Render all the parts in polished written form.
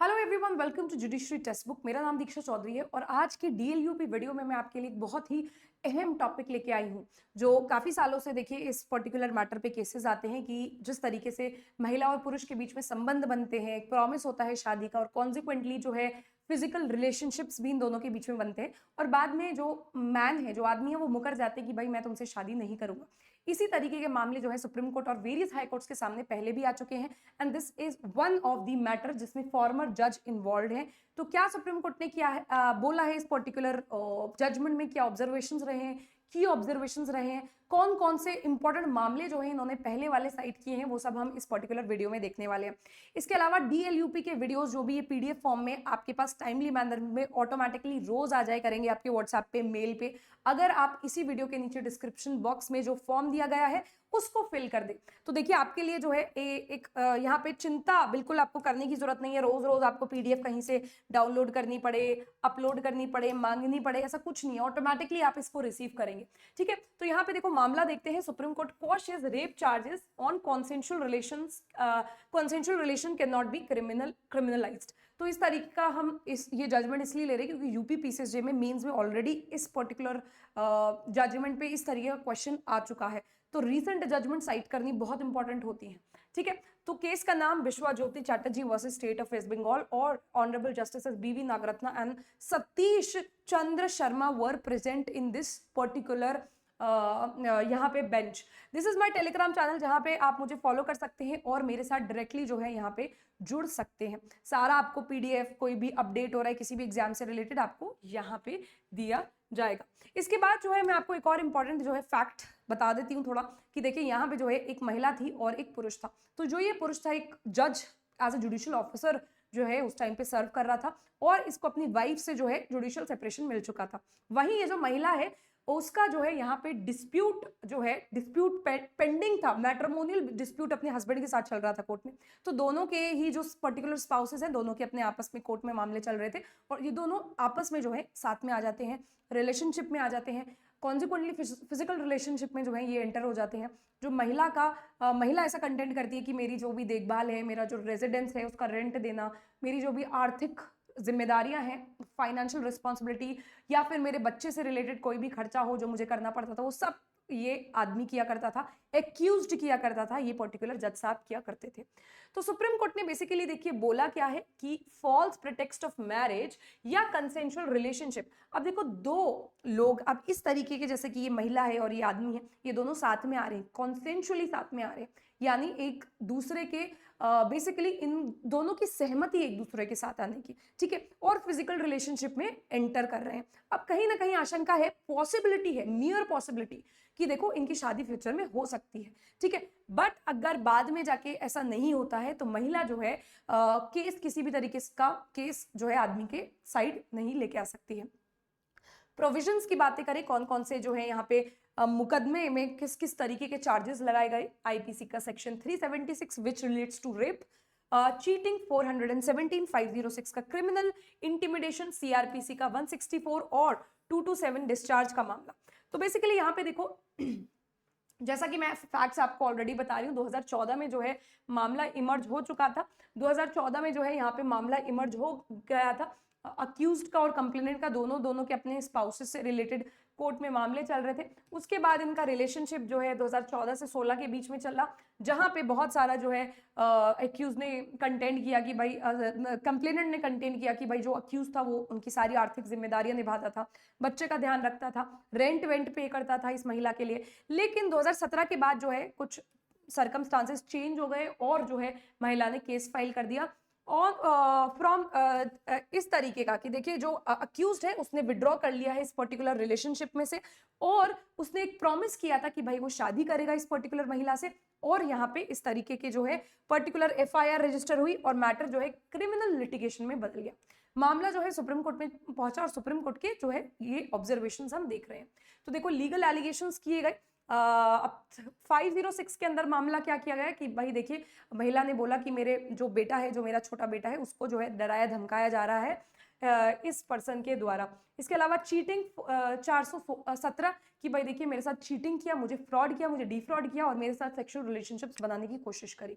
Hello everyone, welcome to judiciary textbook. मेरा नाम दीक्षा चौधरी है और आज की डीएलयूपी वीडियो में मैं आपके लिए एक बहुत ही अहम टॉपिक लेके आई हूँ जो काफ़ी सालों से देखिए इस पर्टिकुलर मैटर पे केसेस आते हैं कि जिस तरीके से महिला और पुरुष के बीच में संबंध बनते हैं, एक प्रॉमिस होता है शादी का और कॉन्सिक्वेंटली जो है फिजिकल रिलेशनशिप्स भी इन दोनों के बीच में बनते हैं और बाद में जो मैन है, जो आदमी है, वो मुकर जाते हैं कि भाई मैं तुमसे शादी नहीं करूंगा। इसी तरीके के मामले जो है सुप्रीम कोर्ट और वेरियस हाई कोर्ट्स के सामने पहले भी आ चुके हैं and this is one of the matter जिसमें फॉर्मर जज इन्वॉल्व है। तो क्या सुप्रीम कोर्ट ने किया है, बोला है इस पर्टिकुलर जजमेंट में, क्या ऑब्जर्वेशंस रहे हैं, की ऑब्जर्वेशंस रहे हैं, कौन कौन से इंपॉर्टेंट मामले जो है इन्होंने पहले वाले साइट किए हैं, वो सब हम इस पर्टिकुलर वीडियो में देखने वाले हैं। इसके अलावा डीएलयूपी के वीडियोस जो भी ये पीडीएफ फॉर्म में आपके पास टाइमली मैनर में ऑटोमेटिकली रोज आ जाए करेंगे आपके व्हाट्सएप पे, मेल पे। अगर आप इसी वीडियो के नीचे डिस्क्रिप्शन बॉक्स में जो फॉर्म दिया गया है उसको फिल कर दे तो देखिए आपके लिए जो है एक यहाँ पे चिंता बिल्कुल आपको करने की जरूरत नहीं है। रोज रोज आपको पीडीएफ कहीं से डाउनलोड करनी पड़े, अपलोड करनी पड़े, मांगनी पड़े, ऐसा कुछ नहीं है। ऑटोमेटिकली आप इसको रिसीव करेंगे। ठीक है, तो यहाँ पे देखो मामला देखते हैं। Supreme court quashes rape charges on consensual relation can not be criminalised. तो इस तरीके का हम ये जजमेंट इसलिए ले रहे हैं क्योंकि यूपी पीसीएसजे में मेंस में ऑलरेडी इस पर्टिकुलर जजमेंट पे इस तरीके का क्वेश्चन आ चुका है। तो रीसेंट जजमेंट साइट करनी बहुत इंपॉर्टेंट होती है। ठीक है, तो केस का नाम Vishwa Jyoti Chatterjee versus state of West Bengal और honourable justice B V Nagarathna and Satish Chandra Sharma were present in this particular यहाँ पे bench. This is my Telegram channel जहाँ पे आप मुझे फॉलो कर सकते हैं और मेरे साथ डायरेक्टली जो है यहाँ पे जुड़ सकते हैं। सारा आपको पीडीएफ, कोई भी अपडेट हो रहा है किसी भी एग्जाम से रिलेटेड, आपको यहाँ पे दिया जाएगा। इसके बाद जो है मैं आपको एक और इंपॉर्टेंट जो है फैक्ट बता देती हूँ थोड़ा कि देखिए यहाँ पे जो है एक महिला थी और एक पुरुष था। तो जो ये पुरुष था एक जज एज ए जुडिशियल ऑफिसर जो है उस टाइम पे सर्व कर रहा था और इसको अपनी वाइफ से जो है जुडिशियल सेपरेशन मिल चुका था। वहीं ये जो महिला है उसका जो है यहाँ पे डिस्प्यूट पेंडिंग था, मैट्रिमोनियल डिस्प्यूट अपने हस्बैंड के साथ चल रहा था कोर्ट में। तो दोनों के ही जो पर्टिकुलर स्पाउसेस हैं, दोनों के अपने आपस में कोर्ट में मामले चल रहे थे और ये दोनों आपस में जो है साथ में आ जाते हैं, रिलेशनशिप में आ जाते हैं, कॉन्सिक्वेंटली फिजिकल रिलेशनशिप में जो है ये एंटर हो जाते हैं। जो महिला ऐसा कंटेंट करती है कि मेरी जो भी देखभाल है, मेरा जो रेजिडेंस है उसका रेंट देना, मेरी जो भी आर्थिक जिम्मेदारियां हैं, फाइनेंशियल रिस्पॉन्सिबिलिटी, या फिर मेरे बच्चे से रिलेटेड कोई भी खर्चा हो जो मुझे करना पड़ता था, वो सब ये आदमी किया करता था, एक्यूज्ड किया करता था, ये पर्टिकुलर जज साहब किया करते थे। तो सुप्रीम कोर्ट ने बेसिकली देखिए बोला क्या है कि फॉल्स प्रिटेक्स्ट ऑफ मैरिज या कंसेंशुअल रिलेशनशिप। अब देखो दो लोग अब इस तरीके के, जैसे कि ये महिला है और ये आदमी है, ये दोनों साथ में आ रहे हैं, कॉन्सेंशुअली साथ में आ रहे हैं, यानी एक दूसरे के बेसिकली इन दोनों की सहमति एक दूसरे के साथ आने की, ठीक है, और फिजिकल रिलेशनशिप में एंटर कर रहे हैं। अब कहीं ना कहीं आशंका है, पॉसिबिलिटी है, नियर पॉसिबिलिटी कि देखो इनकी शादी फ्यूचर में हो सकती है। ठीक है, बट अगर बाद में जाके ऐसा नहीं होता है तो महिला जो है केस किसी भी तरीके का केस जो है आदमी के साइड नहीं लेके आ सकती है। प्रोविजंस की बातें करें, कौन कौन से जो है यहाँ पे मुकदमे में किस किस तरीके के चार्जेस लगाए गए। आईपीसी का section 376 which relates to rape, cheating 417 506 का क्रिमिनल, इंटिमिडेशन सीआरपीसी का 164 और 227 डिस्चार्ज का मामला। तो बेसिकली यहाँ पे देखो जैसा कि मैं फैक्ट्स आपको ऑलरेडी बता रही हूँ, 2014 में जो है मामला इमर्ज हो चुका था। 2014 में जो है यहाँ पे मामला इमर्ज हो गया था। अक्यूज्ड का और कंप्लेनेंट का दोनों के अपने स्पाउसेस से रिलेटेड कोर्ट में मामले चल रहे थे। उसके बाद इनका रिलेशनशिप जो है 2014 से 16 के बीच में चला, जहां पे बहुत सारा जो है अक्यूज ने कंटेंट किया कि भाई, कंप्लेनेंट ने कंटेंट किया कि भाई जो अक्यूज था वो उनकी सारी आर्थिक जिम्मेदारियां निभाता था, बच्चे का ध्यान रखता था, रेंट वेंट पे करता था इस महिला के लिए। लेकिन 2017 के बाद जो है कुछ सर्कमस्टांसेस चेंज हो गए और जो है महिला ने केस फाइल कर दिया और फ्रॉम इस तरीके का कि देखिए जो अक्यूज्ड है उसने विड्रॉ कर लिया है इस पर्टिकुलर रिलेशनशिप में से और उसने एक प्रॉमिस किया था कि भाई वो शादी करेगा इस पर्टिकुलर महिला से, और यहाँ पे इस तरीके के जो है पर्टिकुलर एफआईआर रजिस्टर हुई और मैटर जो है क्रिमिनल लिटिगेशन में बदल गया। मामला जो है सुप्रीम कोर्ट में पहुंचा और सुप्रीम कोर्ट के जो है ये ऑब्जर्वेशंस हम देख रहे हैं। तो देखो लीगल एलिगेशंस किए गए। अब 506 के अंदर मामला क्या किया गया कि भाई देखिए महिला ने बोला कि मेरे जो बेटा है, जो मेरा छोटा बेटा है, उसको जो है डराया धमकाया जा रहा है इस पर्सन के द्वारा। इसके अलावा चीटिंग 417 कि भाई देखिए मेरे साथ चीटिंग किया, मुझे फ्रॉड किया, मुझे डिफ्रॉड किया और मेरे साथ सेक्सुअल रिलेशनशिप्स बनाने की कोशिश करी।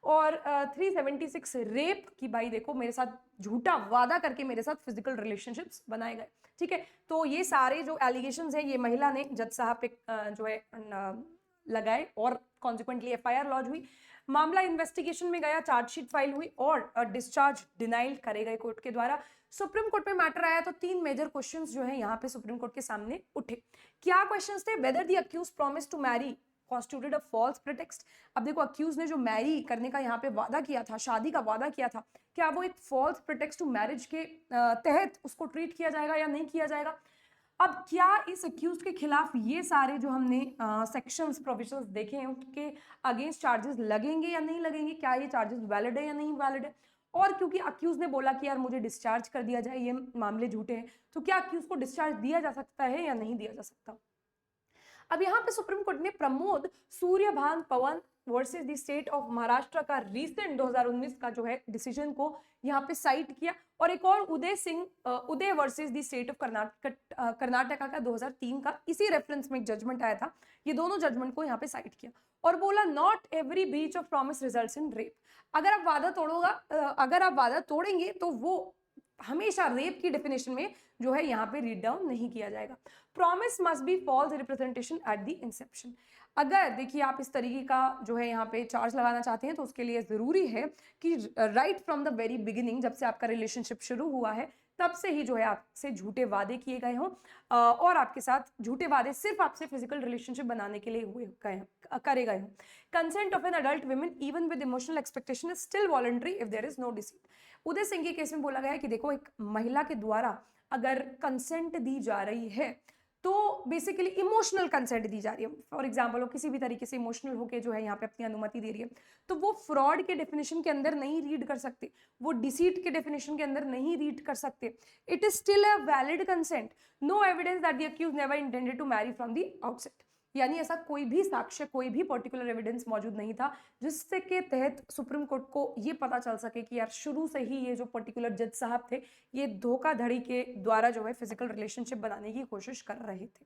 और 376 रेप की, भाई देखो मेरे साथ झूठा वादा करके मेरे साथ फिजिकल रिलेशनशिप्स बनाए गए। ठीक है, तो ये सारे जो एलिगेशंस हैं ये महिला ने जज साहब पे जो है लगाए और कॉन्सिक्वेंटली एफआईआर लॉन्च हुई। मामला इन्वेस्टिगेशन में गया, चार्जशीट फाइल हुई और डिस्चार्ज डिनाइल करे गए कोर्ट के द्वारा। सुप्रीम कोर्ट में मैटर आया तो 3 मेजर क्वेश्चंस जो है यहाँ पे सुप्रीम कोर्ट के सामने उठे। क्या क्वेश्चंस थे? Whether the accused promise to marry constituted a false pretext. अब देखो अक्यूज ने जो मैरी करने का यहाँ पे वादा किया था, शादी का वादा किया था, क्या वो एक फॉल्स प्रिटेक्स्ट टू मैरिज के तहत उसको ट्रीट किया जाएगा या नहीं किया जाएगा? अब क्या इस अक्यूज के खिलाफ ये सारे जो हमने सेक्शंस प्रोविजंस देखे हैं उनके अगेंस्ट चार्जेस लगेंगे या नहीं लगेंगे? क्या ये चार्जेस वैलिड है या नहीं वैलिड है? और क्योंकि अक्यूज ने बोला कि यार मुझे डिस्चार्ज कर दिया जाए, ये मामले झूठे हैं, तो क्या अक्यूज को डिस्चार्ज दिया जा सकता है या नहीं दिया जा सकता? अब यहाँ पे सुप्रीम कोर्ट ने Pramod Suryabhan Pawan versus the state of Maharashtra का रीसेंट 2019 का जो है डिसीजन को यहाँ पे साइट किया, और एक और Uday versus the state of Karnataka का 2003 का इसी रेफरेंस में एक जजमेंट आया था। ये दोनों जजमेंट को यहाँ पे साइट किया और बोला not every breach of promise results in rape. अगर आप वादा तोड़ेंगे तो वो हमेशा रेप की डेफिनेशन में जो है यहाँ पे रीड डाउन नहीं किया जाएगा। Promise must be false representation at the inception. अगर देखिए आप इस तरीके का जो है यहाँ पे चार्ज लगाना चाहते हैं तो उसके लिए जरूरी है कि right from the very beginning, जब से आपका रिलेशनशिप शुरू हुआ है तब से ही जो है आपसे झूठे वादे किए गए हों और आपके साथ झूठे वादे सिर्फ आपसे फिजिकल रिलेशनशिप बनाने के लिए करे गए हों। Consent of an adult women even with emotional expectation is still voluntary if there is no deceit. Uday Singh के केस में बोला गया है कि देखो एक महिला के द्वारा अगर कंसेंट दी जा रही है तो बेसिकली इमोशनल कंसेंट दी जा रही है, फॉर एग्जाम्पल वो किसी भी तरीके से इमोशनल होके जो है यहाँ पे अपनी अनुमति दे रही है, तो वो फ्रॉड के डेफिनेशन के अंदर नहीं रीड कर सकते, वो डिसीट के डेफिनेशन के अंदर नहीं रीड कर सकते। It is still a valid consent, no evidence that the accused never intended to marry from the outset. यानी ऐसा कोई भी साक्ष्य, कोई भी पर्टिकुलर एविडेंस मौजूद नहीं था जिससे के तहत सुप्रीम कोर्ट को ये पता चल सके कि यार शुरू से ही ये जो पर्टिकुलर जज साहब थे ये धोखाधड़ी के द्वारा जो है फिजिकल रिलेशनशिप बनाने की कोशिश कर रहे थे।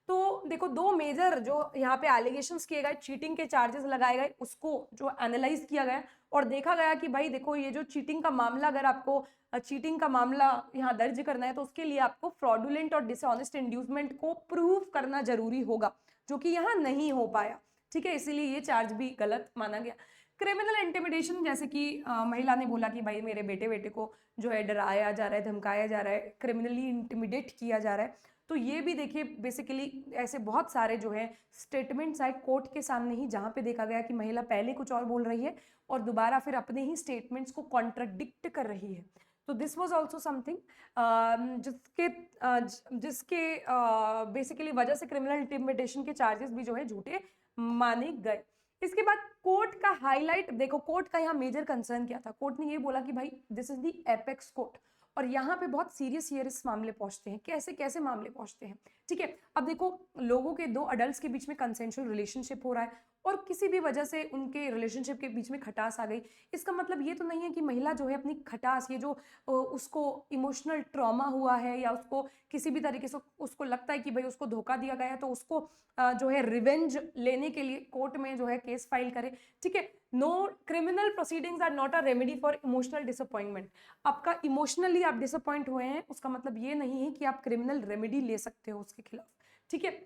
तो देखो दो मेजर जो यहाँ पे एलिगेशंस किए गए, चीटिंग के चार्जेस लगाए गए, उसको जो एनालाइज किया गया और देखा गया कि भाई देखो ये जो चीटिंग का मामला, अगर आपको चीटिंग का मामला यहाँ दर्ज करना है तो उसके लिए आपको फ्रॉडुलेंट और डिसऑनेस्ट इंड्यूसमेंट को प्रूव करना जरूरी होगा, जो कि यहाँ नहीं हो पाया। ठीक है, इसीलिए ये चार्ज भी गलत माना गया। क्रिमिनल इंटिमिडेशन, जैसे कि महिला ने बोला कि भाई मेरे बेटे को जो है डराया जा रहा है, धमकाया जा रहा है, क्रिमिनली इंटिमिडेट किया जा रहा है, तो ये भी देखिए बेसिकली ऐसे बहुत सारे जो है स्टेटमेंट्स आए कोर्ट के सामने ही जहाँ पे देखा गया कि महिला पहले कुछ और बोल रही है और दोबारा फिर अपने ही स्टेटमेंट्स को कॉन्ट्राडिक्ट कर रही है। तो दिस वाज आल्सो समथिंग जिसके बेसिकली वजह से क्रिमिनल इंटिमिडेशन के चार्जेस भी जो है झूठे माने गए। इसके बाद कोर्ट का हाईलाइट देखो, कोर्ट का यहाँ मेजर कंसर्न क्या था? कोर्ट ने ये बोला कि भाई this is the apex court और यहाँ पे बहुत सीरियस मामले पहुंचते हैं। कैसे कैसे मामले पहुंचते हैं? ठीक है, अब देखो लोगों के दो अडल्ट्स के बीच में कंसेंशुअल रिलेशनशिप हो रहा है और किसी भी वजह से उनके रिलेशनशिप के बीच में खटास आ गई। इसका मतलब ये तो नहीं है कि महिला जो है अपनी खटास, ये जो उसको इमोशनल ट्रॉमा हुआ है या उसको किसी भी तरीके से उसको लगता है कि भाई उसको धोखा दिया गया है तो उसको जो है रिवेंज लेने के लिए कोर्ट में जो है केस फाइल करे। ठीक है, no criminal proceedings are not a remedy for emotional disappointment. आपका इमोशनली आप डिसअपॉइंट हुए हैं उसका मतलब ये नहीं है कि आप क्रिमिनल रेमेडी ले सकते हो उसके खिलाफ। ठीक है,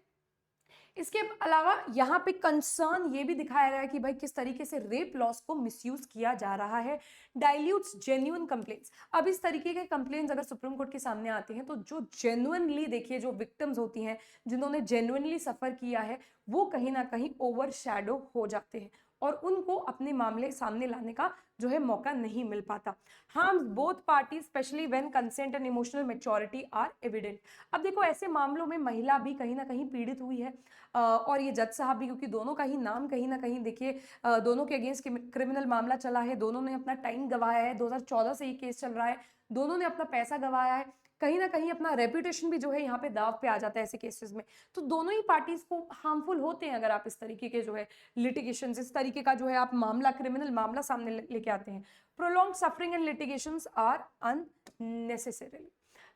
इसके अलावा यहाँ पे कंसर्न ये भी दिखाया गया कि भाई किस तरीके से रेप लॉस को मिसयूज किया जा रहा है, डाइल्यूट्स जेन्युइन कंप्लेंट्स। अब इस तरीके के कंप्लेंट्स अगर सुप्रीम कोर्ट के सामने आते हैं तो जो जेन्युइनली देखिए जो विक्टिम्स होती हैं, जिन्होंने जेन्युइनली सफर किया है, वो कहीं ना कहीं ओवर शैडो हो जाते हैं और उनको अपने मामले सामने लाने का जो है मौका नहीं मिल पाता। Harms both party specially when consent and emotional maturity are evident. अब देखो ऐसे मामलों में महिला भी कहीं ना कहीं पीड़ित हुई है और ये जज साहब भी, क्योंकि दोनों का ही नाम कहीं ना कहीं देखिए दोनों के अगेंस्ट क्रिमिनल मामला चला है, दोनों ने अपना टाइम गंवाया है, 2014 से ये केस चल रहा है, दोनों ने अपना पैसा गंवाया है, कहीं ना कहीं अपना रेपुटेशन भी जो है यहाँ पे दाव पे आ जाता है ऐसे केसेस में। तो दोनों ही पार्टीज को हार्मफुल होते हैं अगर आप इस तरीके के जो है लिटिगेशन, इस तरीके का जो है आप मामला, क्रिमिनल मामला सामने लेके आते हैं। Prolong suffering and litigations are unnecessary.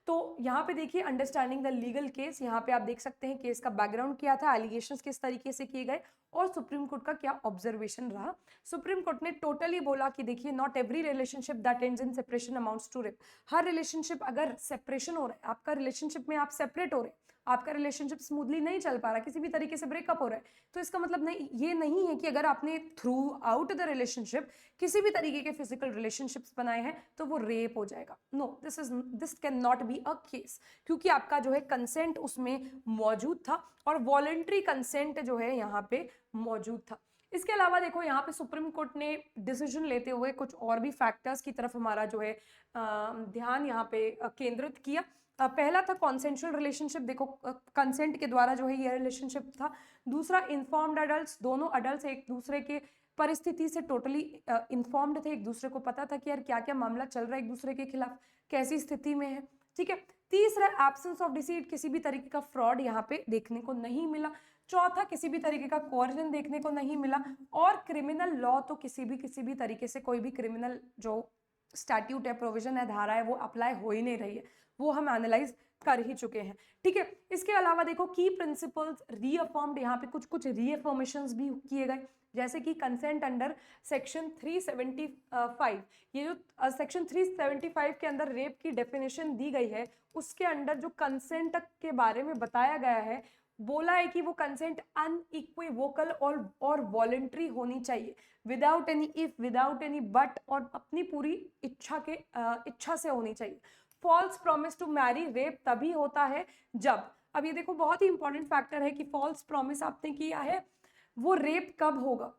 तो यहाँ पे देखिए अंडरस्टैंडिंग द लीगल केस, यहाँ पे आप देख सकते हैं केस का बैकग्राउंड क्या था, एलिगेशंस किस तरीके से किए गए और सुप्रीम कोर्ट का क्या ऑब्जर्वेशन रहा। सुप्रीम कोर्ट ने टोटली बोला कि देखिए not every relationship that ends in separation amounts to rape. हर रिलेशनशिप अगर सेपरेशन हो रहा है, आपका रिलेशनशिप में आप सेपरेट हो रहे हैं, आपका रिलेशनशिप स्मूथली नहीं चल पा रहा, किसी भी तरीके से ब्रेकअप हो रहा है, तो इसका मतलब नहीं ये नहीं है कि अगर आपने थ्रू आउट द रिलेशनशिप किसी भी तरीके के फिजिकल रिलेशनशिप्स बनाए हैं तो वो रेप हो जाएगा। No, this can not be a case, क्योंकि आपका जो है कंसेंट उसमें मौजूद था और वॉलंटरी कंसेंट जो है यहाँ पे मौजूद था। इसके अलावा देखो यहाँ पे सुप्रीम कोर्ट ने डिसीजन लेते हुए कुछ और भी फैक्टर्स की तरफ हमारा जो है ध्यान यहाँ पे केंद्रित किया। पहला था कॉन्सेंशुअल रिलेशनशिप, देखो कंसेंट के द्वारा जो है ये रिलेशनशिप था। दूसरा इन्फॉर्म्ड अडल्ट, दोनों अडल्ट एक दूसरे के परिस्थिति से टोटली इन्फॉर्म्ड थे, एक दूसरे को पता था कि यार क्या क्या मामला चल रहा है एक दूसरे के खिलाफ, कैसी स्थिति में है, ठीक है। तीसरा एब्सेंस ऑफ डिसीट, किसी भी तरीके का फ्रॉड यहाँ पे देखने को नहीं मिला। चौथा किसी भी तरीके का कोर्जन देखने को नहीं मिला। और क्रिमिनल लॉ तो किसी भी तरीके से कोई भी क्रिमिनल जो स्टैट्यूट है, प्रोविजन है, धारा है, वो अप्लाई हो ही नहीं रही है, वो हम एनालाइज कर ही चुके हैं, ठीक है। इसके अलावा देखो की प्रिंसिपल्स रीअफर्म्ड, यहाँ पे कुछ रीअफर्मेशंस भी किए गए, जैसे कि कंसेंट अंडर सेक्शन 375, ये जो सेक्शन 375 के अंदर रेप की डेफिनेशन दी गई है, उसके अंडर जो कंसेंट के बारे में बताया गया है, बोला है कि वो कंसेंट अनइक्विवोकल और वॉलंटरी होनी चाहिए, without any if, without any but, और अपनी पूरी इच्छा से होनी चाहिए। False promise to marry, rape तभी होता है जब, अब ये देखो बहुत ही इंपॉर्टेंट फैक्टर है कि फॉल्स प्रॉमिस आपने किया है, वो रेप कब होगा।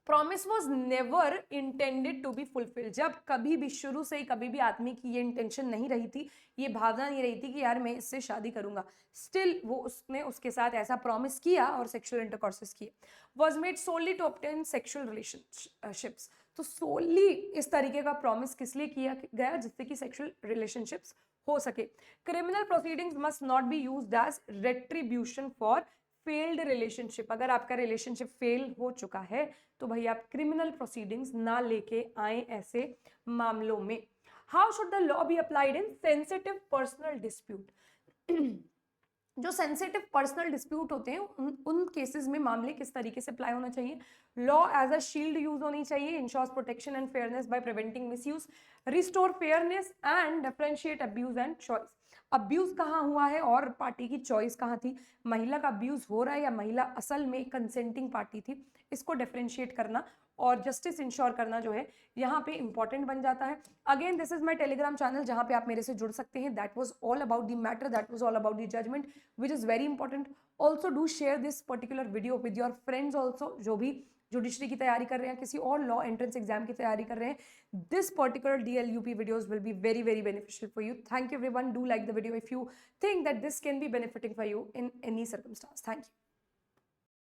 Promise was never intended to be fulfil, जब कभी भी शुरू से ही कभी भी आदमी की ये इंटेंशन नहीं रही थी, ये भावना नहीं रही थी कि यार मैं इससे शादी करूंगा, स्टिल वो उसने उसके साथ ऐसा प्रॉमिस किया और सेक्सुअल इंटरकॉर्सेस किए। Was made solely to obtain sexual relationships, तो सोनली इस तरीके का प्रॉमिस किस लिए किया गया, जिससे कि सेक्सुअल रिलेशनशिप्स हो सके। Criminal proceedings must not be used as retribution for failed relationship, अगर आपका रिलेशनशिप फेल हो चुका है तो भाई आप क्रिमिनल प्रोसीडिंग्स ना लेके आए ऐसे मामलों में। How should the law be applied in sensitive personal dispute, जो सेंसिटिव पर्सनल डिस्प्यूट होते हैं उन केसेस में मामले किस तरीके से अप्लाई होना चाहिए। Law as a shield use होनी चाहिए, ensures protection and fairness by preventing misuse, restore fairness and differentiate abuse and choice. Abuse कहाँ हुआ है और पार्टी की चॉइस कहाँ थी, महिला का अब्यूज हो रहा है या महिला असल में कंसेंटिंग पार्टी थी, इसको डिफरेंशिएट करना और जस्टिस इंश्योर करना जो है यहाँ पे इंपॉर्टेंट बन जाता है। Again this is my Telegram channel जहाँ पे आप मेरे से जुड़ सकते हैं। That was all about the matter, that was all about the judgement which is very important. Also do share this particular video with your friends also, जो भी जुडिशरी की तैयारी कर रहे हैं, किसी और लॉ एंट्रेंस एग्जाम की तैयारी कर रहे हैं। This particular DLUP videos will be very very beneficial for you. Thank you everyone. Do like the video if you think that this can be benefiting for you in any circumstance. Thank you.